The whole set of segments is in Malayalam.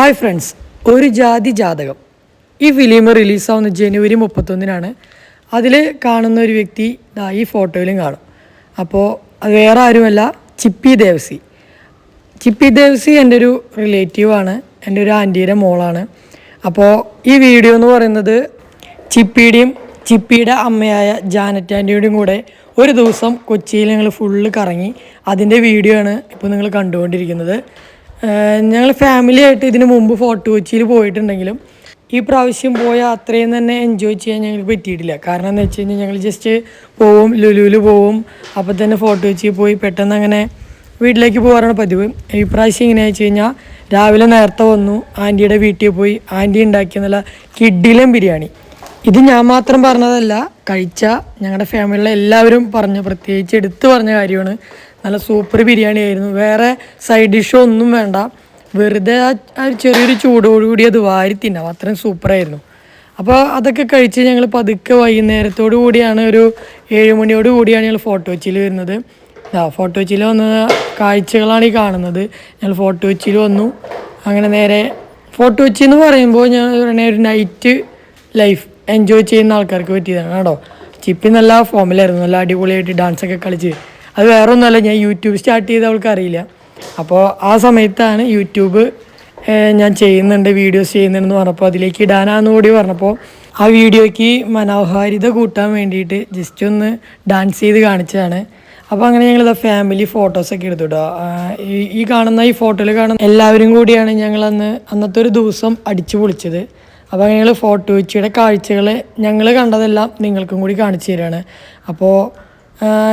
ഹായ് ഫ്രണ്ട്സ്, ഒരു ജാതി ജാതകം ഈ ഫിലിം റിലീസാവുന്ന ജനുവരി 31-നാണ്. അതിൽ കാണുന്ന ഒരു വ്യക്തി ഈ ഫോട്ടോയിലും കാണും. അപ്പോൾ അത് വേറെ ആരുമല്ല, ചിപ്പി ദേവസി. ചിപ്പി ദേവസി എൻ്റെ ഒരു റിലേറ്റീവാണ്, എൻ്റെ ഒരു ആൻറ്റിയുടെ മോളാണ്. അപ്പോൾ ഈ വീഡിയോ എന്ന് പറയുന്നത് ചിപ്പിയുടെ അമ്മയായ ജാനറ്റ് ആൻറ്റിയുടെയും കൂടെ ഒരു ദിവസം കൊച്ചിയിൽ ഞങ്ങൾ ഫുള്ള് കറങ്ങി അതിൻ്റെ വീഡിയോ ആണ് ഇപ്പോൾ നിങ്ങൾ കണ്ടുകൊണ്ടിരിക്കുന്നത്. ഞങ്ങൾ ഫാമിലി ആയിട്ട് ഇതിനു മുമ്പ് ഫോർട്ട് കൊച്ചിയിൽ പോയിട്ടുണ്ടെങ്കിലും ഈ പ്രാവശ്യം പോയ അത്രയും തന്നെ എൻജോയ് ചെയ്യാൻ ഞങ്ങൾക്ക് പറ്റിയിട്ടില്ല. കാരണം എന്ന് വെച്ച് കഴിഞ്ഞാൽ ഞങ്ങൾ ജസ്റ്റ് പോവും, ലുലുവിൽ പോവും, അപ്പോൾ തന്നെ ഫോർട്ട് കൊച്ചിയിൽ പോയി പെട്ടെന്ന് അങ്ങനെ വീട്ടിലേക്ക് പോകാറാണ് പതിവ്. ഈ പ്രാവശ്യം എങ്ങനെയാണെന്ന് വെച്ച് കഴിഞ്ഞാൽ രാവിലെ നേരത്തെ വന്നു, ആൻറ്റിയുടെ വീട്ടിൽ പോയി. ആൻറ്റി ഉണ്ടാക്കിയ നല്ല കിഡിലും ബിരിയാണി. ഇത് ഞാൻ മാത്രം പറഞ്ഞതല്ല, കഴിച്ച ഞങ്ങളുടെ ഫാമിലിയിലെ എല്ലാവരും പ്രത്യേകിച്ച് എടുത്തു പറഞ്ഞ കാര്യമാണ്. നല്ല സൂപ്പർ ബിരിയാണി ആയിരുന്നു. വേറെ സൈഡ് ഡിഷോ ഒന്നും വേണ്ട, വെറുതെ ആ ചെറിയൊരു ചൂടോടുകൂടി അത് വാരി തിന്നാം, അത്രയും സൂപ്പറായിരുന്നു. അപ്പോൾ അതൊക്കെ കഴിച്ച് ഞങ്ങൾ പതുക്കെ വൈകുന്നേരത്തോടു കൂടിയാണ്, ഒരു 7 മണിയോട് കൂടിയാണ് ഞങ്ങൾ ഫോർട്ട് കൊച്ചിയിൽ വരുന്നത്. ഫോർട്ട് കൊച്ചിയിൽ വന്ന കാഴ്ചകളാണ് ഈ കാണുന്നത്. ഞങ്ങൾ ഫോർട്ട് കൊച്ചിയിൽ വന്നു. അങ്ങനെ നേരെ ഫോർട്ട് കൊച്ചി എന്ന് പറയുമ്പോൾ ഞാൻ ഒരു നൈറ്റ് ലൈഫ് എൻജോയ് ചെയ്യുന്ന ആൾക്കാർക്ക് പറ്റിയതാണ് കേട്ടോ. ചിപ്പി നല്ല ഫോമിലായിരുന്നു, നല്ല അടിപൊളിയായിട്ട് ഡാൻസൊക്കെ കളിച്ച്. അത് വേറെ ഒന്നുമല്ല, ഞാൻ യൂട്യൂബ് സ്റ്റാർട്ട് ചെയ്ത് അവൾക്ക് അറിയില്ല. അപ്പോൾ ആ സമയത്താണ് യൂട്യൂബ് ഞാൻ ചെയ്യുന്നുണ്ട്, വീഡിയോസ് ചെയ്യുന്നുണ്ടെന്ന് പറഞ്ഞപ്പോൾ അതിലേക്ക് ഇടാനാന്ന് കൂടി പറഞ്ഞപ്പോൾ ആ വീഡിയോയ്ക്ക് മനോഹാരിത കൂട്ടാൻ വേണ്ടിയിട്ട് ജസ്റ്റ് ഒന്ന് ഡാൻസ് ചെയ്ത് കാണിച്ചതാണ്. അപ്പോൾ അങ്ങനെ ഞങ്ങളിത് ഫാമിലി ഫോട്ടോസൊക്കെ എടുത്തു കേട്ടോ. ഈ കാണുന്ന ഈ ഫോട്ടോയിൽ കാണുന്ന എല്ലാവരും കൂടിയാണ് ഞങ്ങൾ അന്നത്തെ ഒരു ദിവസം അടിച്ചു പൊളിച്ചത്. അപ്പോൾ ഞങ്ങൾ ഫോർട്ട് കൊച്ചിയുടെ കാഴ്ചകൾ ഞങ്ങൾ കണ്ടതെല്ലാം നിങ്ങൾക്കും കൂടി കാണിച്ചു തരികയാണ്. അപ്പോൾ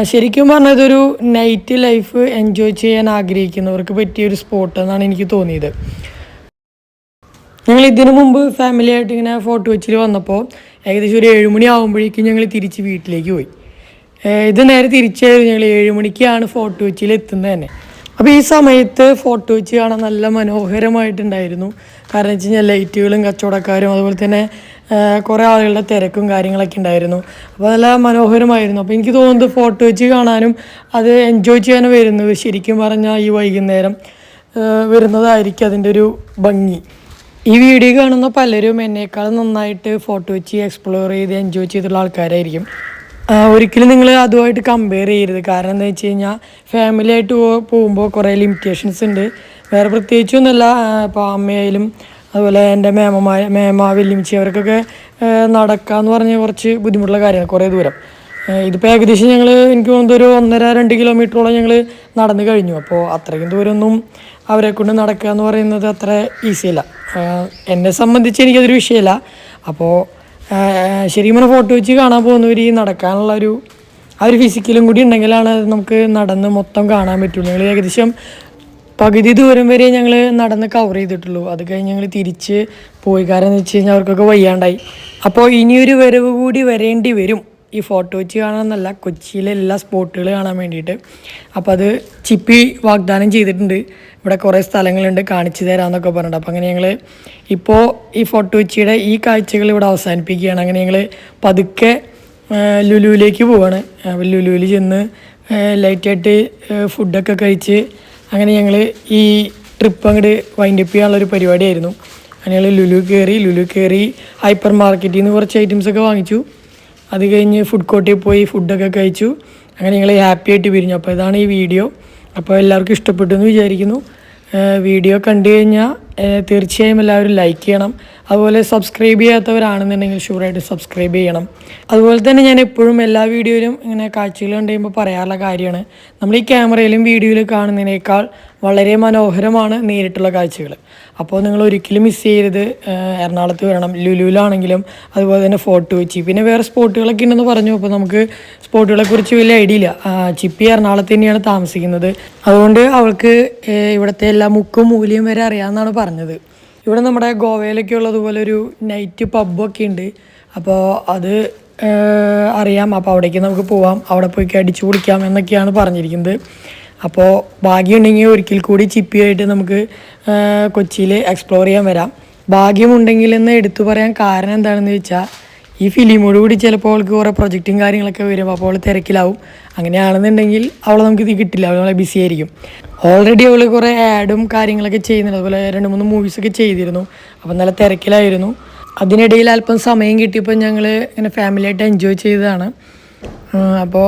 ശരിക്കും പറഞ്ഞാൽ ഇതൊരു നൈറ്റ് ലൈഫ് എൻജോയ് ചെയ്യാൻ ആഗ്രഹിക്കുന്നവർക്ക് പറ്റിയൊരു സ്പോട്ട് എന്നാണ് എനിക്ക് തോന്നിയത്. ഞങ്ങൾ ഇതിനു മുമ്പ് ഫാമിലിയായിട്ട് ഇങ്ങനെ ഫോർട്ട് കൊച്ചിയിൽ വന്നപ്പോൾ ഏകദേശം ഒരു 7 മണി ആകുമ്പോഴേക്കും ഞങ്ങൾ തിരിച്ച് വീട്ടിലേക്ക് പോയി. ഇത് നേരെ തിരിച്ചായിരുന്നു, ഞങ്ങൾ 7 മണിക്കാണ് ഫോർട്ട് കൊച്ചിയിൽ എത്തുന്നത് തന്നെ. അപ്പോൾ ഈ സമയത്ത് ഫോർട്ട് കൊച്ചി കാണാൻ നല്ല മനോഹരമായിട്ടുണ്ടായിരുന്നു. കാരണം വെച്ച് കഴിഞ്ഞാൽ ലൈറ്റുകളും കച്ചവടക്കാരും അതുപോലെ തന്നെ കുറേ ആളുകളുടെ തിരക്കും കാര്യങ്ങളൊക്കെ ഉണ്ടായിരുന്നു. അപ്പോൾ നല്ല മനോഹരമായിരുന്നു. അപ്പോൾ എനിക്ക് തോന്നുന്നത് ഫോർട്ട് കൊച്ചി കാണാനും അത് എൻജോയ് ചെയ്യാനും വരുന്നത് ശരിക്കും പറഞ്ഞാൽ ഈ വൈകുന്നേരം വരുന്നതായിരിക്കും അതിൻ്റെ ഒരു ഭംഗി. ഈ വീഡിയോ കാണുന്ന പലരും എന്നേക്കാളും നന്നായിട്ട് ഫോർട്ട് കൊച്ചി എക്സ്പ്ലോർ ചെയ്ത് എൻജോയ് ചെയ്തിട്ടുള്ള ആൾക്കാരായിരിക്കും. ഒരിക്കലും നിങ്ങൾ അതുമായിട്ട് കമ്പയർ ചെയ്യരുത്. കാരണം എന്താ വെച്ച് കഴിഞ്ഞാൽ ഫാമിലി ആയിട്ട് പോകുമ്പോൾ കുറേ ലിമിറ്റേഷൻസ് ഉണ്ട്. വേറെ പ്രത്യേകിച്ചൊന്നുമല്ല, ഇപ്പോൾ അമ്മയായാലും അതുപോലെ എൻ്റെ മേമ വെല്ലുമിച്ചി അവർക്കൊക്കെ നടക്കാമെന്ന് പറഞ്ഞാൽ കുറച്ച് ബുദ്ധിമുട്ടുള്ള കാര്യമാണ്, കുറേ ദൂരം. ഇതിപ്പോൾ ഏകദേശം എനിക്ക് തോന്നുന്നത് ഒരു 1.5-2 കിലോമീറ്ററോളം ഞങ്ങൾ നടന്നു കഴിഞ്ഞു. അപ്പോൾ അത്രയും ദൂരമൊന്നും അവരെ കൊണ്ട് നടക്കുക എന്ന് പറയുന്നത് അത്ര ഈസിയല്ല. എന്നെ സംബന്ധിച്ച് എനിക്കതൊരു വിഷയമല്ല. അപ്പോൾ ശരിക്കും പറഞ്ഞാൽ ഫോർട്ട് കൊച്ചി കാണാൻ പോകുന്നവർ ഈ നടക്കാനുള്ള ആ ഒരു ഫിസിക്കലും കൂടി ഉണ്ടെങ്കിലാണ് നമുക്ക് നടന്ന് മൊത്തം കാണാൻ പറ്റുള്ളൂ. ഞങ്ങൾ ഏകദേശം പകുതി ദൂരം വരെ ഞങ്ങൾ നടന്ന് കവർ ചെയ്തിട്ടുള്ളൂ. അത് കഴിഞ്ഞ് ഞങ്ങൾ തിരിച്ച് പോയി. കാരണം എന്ന് വെച്ച് കഴിഞ്ഞാൽ അവർക്കൊക്കെ വയ്യാണ്ടായി. അപ്പോൾ ഇനിയൊരു വരവ് കൂടി വരേണ്ടി വരും ഈ ഫോർട്ട് കൊച്ചി കാണാമെന്നല്ല, കൊച്ചിയിലെ എല്ലാ സ്പോട്ടുകൾ കാണാൻ വേണ്ടിയിട്ട്. അപ്പോൾ അത് ചിപ്പി വാഗ്ദാനം ചെയ്തിട്ടുണ്ട്, ഇവിടെ കുറേ സ്ഥലങ്ങളുണ്ട് കാണിച്ചു തരാമെന്നൊക്കെ പറഞ്ഞിട്ട്. അപ്പോൾ അങ്ങനെ ഞങ്ങൾ ഇപ്പോൾ ഈ ഫോർട്ട് കൊച്ചിയുടെ ഈ കാഴ്ചകൾ ഇവിടെ അവസാനിപ്പിക്കുകയാണ്. അങ്ങനെ ഞങ്ങൾ പതുക്കെ ലുലുവിലേക്ക് പോവാണ്. ലുലുവിൽ ചെന്ന് ലൈറ്റായിട്ട് ഫുഡൊക്കെ കഴിച്ച് അങ്ങനെ ഞങ്ങൾ ഈ ട്രിപ്പ് അങ്ങോട്ട് വൈൻഡപ്പ് ചെയ്യാനുള്ളൊരു പരിപാടിയായിരുന്നു. അങ്ങനെ ഞങ്ങൾ ലുലു കയറി ഹൈപ്പർ മാർക്കറ്റിൽ നിന്ന് കുറച്ച് ഐറ്റംസൊക്കെ വാങ്ങിച്ചു. അത് കഴിഞ്ഞ് ഫുഡ് കോർട്ടിൽ പോയി ഫുഡൊക്കെ കഴിച്ചു. അങ്ങനെ ഞങ്ങൾ ഹാപ്പി ആയിട്ട് പിരിഞ്ഞു. അപ്പോൾ ഇതാണ് ഈ വീഡിയോ. അപ്പോൾ എല്ലാവർക്കും ഇഷ്ടപ്പെട്ടു എന്ന് വിചാരിക്കുന്നു. വീഡിയോ കണ്ടു കഴിഞ്ഞാൽ തീർച്ചയായും എല്ലാവരും ലൈക്ക് ചെയ്യണം. അതുപോലെ സബ്സ്ക്രൈബ് ചെയ്യാത്തവരാണെന്നുണ്ടെങ്കിൽ ഷുവറായിട്ട് സബ്സ്ക്രൈബ് ചെയ്യണം. അതുപോലെ തന്നെ ഞാൻ എപ്പോഴും എല്ലാ വീഡിയോയിലും ഇങ്ങനെ കാഴ്ചകൾ കണ്ടു കഴിയുമ്പോൾ പറയാറുള്ള കാര്യമാണ്, നമ്മൾ ഈ ക്യാമറയിലും വീഡിയോയിലും കാണുന്നതിനേക്കാൾ വളരെ മനോഹരമാണ് നേരിട്ടുള്ള കാഴ്ചകൾ. അപ്പോൾ നിങ്ങൾ ഒരിക്കലും മിസ് ചെയ്യരുത്. എറണാകുളത്ത് വരണം, ലുലുവിലാണെങ്കിലും അതുപോലെ തന്നെ ഫോർട്ട് കൊച്ചി, പിന്നെ വേറെ സ്പോട്ടുകളൊക്കെ ഉണ്ടെന്ന് പറഞ്ഞു. അപ്പോൾ നമുക്ക് സ്പോട്ടുകളെക്കുറിച്ച് വലിയ ഐഡിയ ഇല്ല. ചിപ്പി എറണാകുളത്ത് തന്നെയാണ് താമസിക്കുന്നത്, അതുകൊണ്ട് അവൾക്ക് ഇവിടുത്തെ എല്ലാ മുക്കും മൂലയും വരെ അറിയാമെന്നാണ് പറഞ്ഞത്. ഇവിടെ നമ്മുടെ ഗോവയിലൊക്കെ ഉള്ളതുപോലെ ഒരു നൈറ്റ് പബ്ബൊക്കെ ഉണ്ട്. അപ്പോൾ അത് അറിയാം. അപ്പോൾ അവിടേക്ക് നമുക്ക് പോവാം, അവിടെ പോയി അടിച്ചു പൊളിക്കാം എന്നൊക്കെയാണ് പറഞ്ഞിരിക്കുന്നത്. അപ്പോൾ ഭാഗ്യമുണ്ടെങ്കിൽ ഒരിക്കൽ കൂടി ചിപ്പിയായിട്ട് നമുക്ക് കൊച്ചിയിൽ എക്സ്പ്ലോർ ചെയ്യാൻ വരാം. ഭാഗ്യമുണ്ടെങ്കിലെന്ന് എടുത്തു പറയാൻ കാരണം എന്താണെന്ന് വെച്ചാൽ ഈ ഫിലിമോട് കൂടി ചിലപ്പോൾ അവൾക്ക് കുറേ പ്രൊജക്റ്റും കാര്യങ്ങളൊക്കെ വരും. അപ്പോൾ അവൾ തിരക്കിലാവും. അങ്ങനെയാണെന്നുണ്ടെങ്കിൽ അവളെ നമുക്ക് ഇത് കിട്ടില്ല, അവളെ ബിസി ആയിരിക്കും. ഓൾറെഡി അവൾ കുറേ ആഡും കാര്യങ്ങളൊക്കെ ചെയ്യുന്നുണ്ട്, അതുപോലെ 2-3 മൂവീസൊക്കെ ചെയ്തിരുന്നു. അപ്പം നല്ല തിരക്കിലായിരുന്നു. അതിനിടയിൽ അല്പം സമയം കിട്ടിയപ്പോൾ ഞങ്ങൾ ഇങ്ങനെ ഫാമിലിയായിട്ട് എൻജോയ് ചെയ്തതാണ്. അപ്പോൾ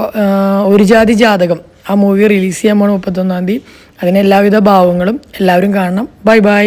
ഒരു ജാതി ജാതകം ആ മൂവി റിലീസ് ചെയ്യാൻ പോകണം 31-ാം തീയതി. അതിന് എല്ലാവിധ ഭാവങ്ങളും എല്ലാവരും കാണണം. Bye bye.